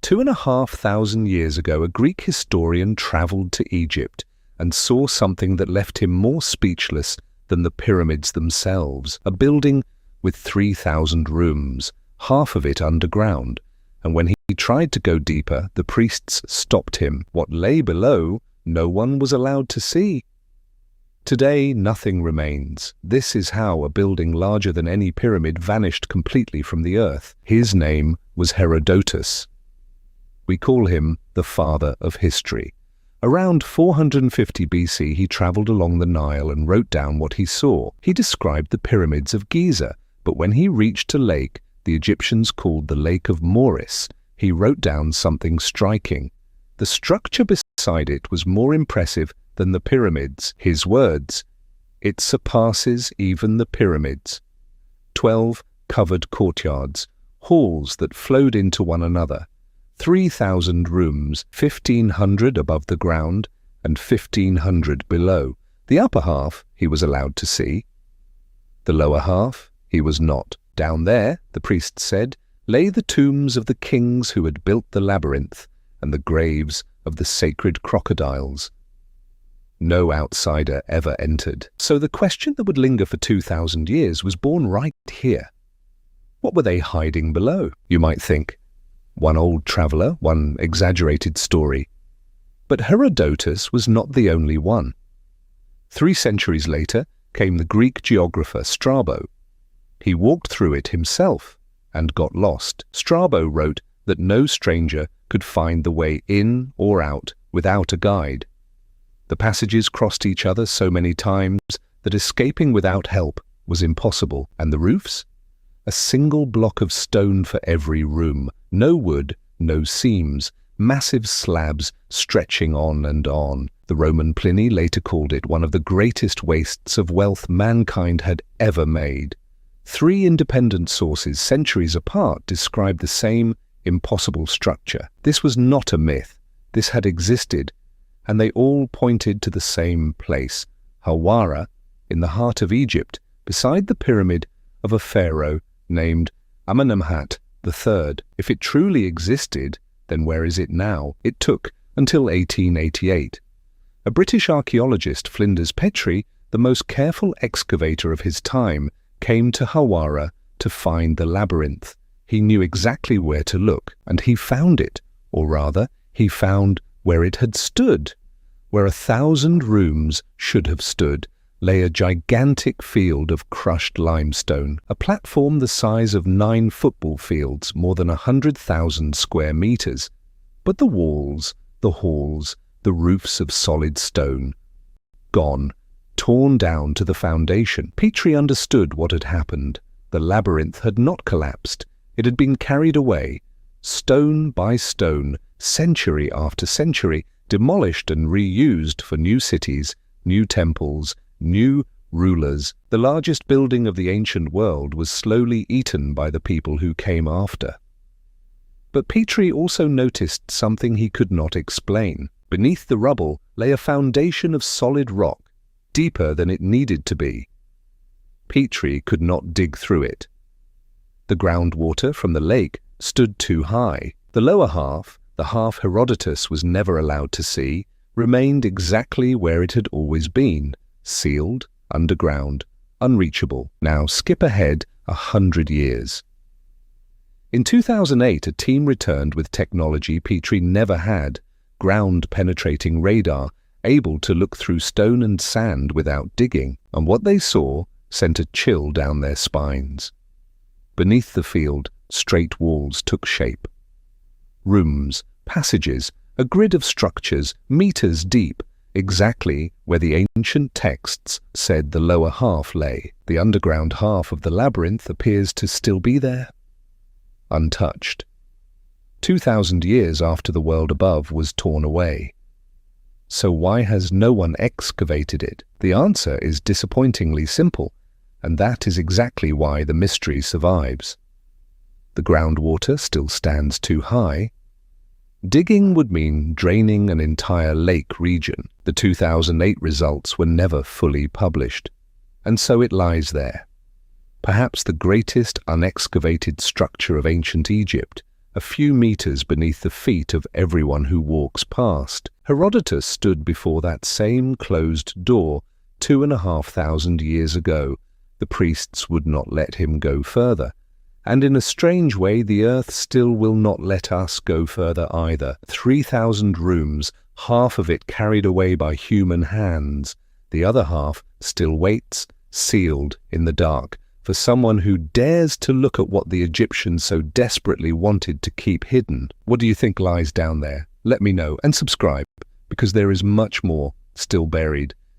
2,500 years ago, a Greek historian traveled to Egypt and saw something that left him more speechless than the pyramids themselves. A building with 3,000 rooms, half of it underground. And when he tried to go deeper, the priests stopped him. What lay below, no one was allowed to see. Today, nothing remains. This is how a building larger than any pyramid vanished completely from the earth. His name was Herodotus. We call him the father of history. Around 450 BC, he traveled along the Nile and wrote down what he saw. He described the pyramids of Giza, but when he reached a lake the Egyptians called the Lake of Moris, he wrote down something striking. The structure beside it was more impressive than the pyramids. His words, "It surpasses even the pyramids." 12 covered courtyards, halls that flowed into one another, 3,000 rooms, 1,500 above the ground and 1,500 below. The upper half he was allowed to see. The lower half he was not. Down there, the priest said, lay the tombs of the kings who had built the labyrinth and the graves of the sacred crocodiles. No outsider ever entered. So the question that would linger for 2,000 years was born right here. What were they hiding below? You might think. One old traveler, one exaggerated story. But Herodotus was not the only one. 3 centuries later came the Greek geographer Strabo. He walked through it himself and got lost. Strabo wrote that no stranger could find the way in or out without a guide. The passages crossed each other so many times that escaping without help was impossible. And the roofs? A single block of stone for every room. No wood, no seams, massive slabs stretching on and on. The Roman Pliny later called it one of the greatest wastes of wealth mankind had ever made. 3 independent sources centuries apart describe the same impossible structure. This was not a myth. This had existed, and they all pointed to the same place, Hawara, in the heart of Egypt, beside the pyramid of a pharaoh named Amenemhat III. If it truly existed, then where is it now? It took until 1888. A British archaeologist, Flinders Petrie, the most careful excavator of his time, came to Hawara to find the labyrinth. He knew exactly where to look, and he found it, or rather, he found where it had stood. Where 1,000 rooms should have stood lay a gigantic field of crushed limestone, a platform the size of 9 football fields, more than 100,000 square meters. But the walls, the halls, the roofs of solid stone, gone, torn down to the foundation. Petrie understood what had happened. The labyrinth had not collapsed. It had been carried away, stone by stone, century after century, demolished and reused for new cities, new temples, new rulers. The largest building of the ancient world was slowly eaten by the people who came after. But Petrie also noticed something he could not explain. Beneath the rubble lay a foundation of solid rock, deeper than it needed to be. Petrie could not dig through it. The groundwater from the lake stood too high. The lower half, the half Herodotus was never allowed to see, remained exactly where it had always been, sealed, underground, unreachable. Now skip ahead 100 years. In 2008, a team returned with technology Petrie never had, ground-penetrating radar, able to look through stone and sand without digging, and what they saw sent a chill down their spines. Beneath the field, straight walls took shape. Rooms, passages, a grid of structures, meters deep, exactly where the ancient texts said the lower half lay. The underground half of the labyrinth appears to still be there, untouched. 2,000 years after the world above was torn away. So why has no one excavated it? The answer is disappointingly simple, and that is exactly why the mystery survives. The groundwater still stands too high. Digging would mean draining an entire lake region. The 2008 results were never fully published, and so it lies there. Perhaps the greatest unexcavated structure of ancient Egypt, a few meters beneath the feet of everyone who walks past. Herodotus stood before that same closed door 2,500 years ago. The priests would not let him go further. And in a strange way, the earth still will not let us go further either. 3,000 rooms, half of it carried away by human hands. The other half still waits, sealed in the dark, for someone who dares to look at what the Egyptians so desperately wanted to keep hidden. What do you think lies down there? Let me know and subscribe, because there is much more still buried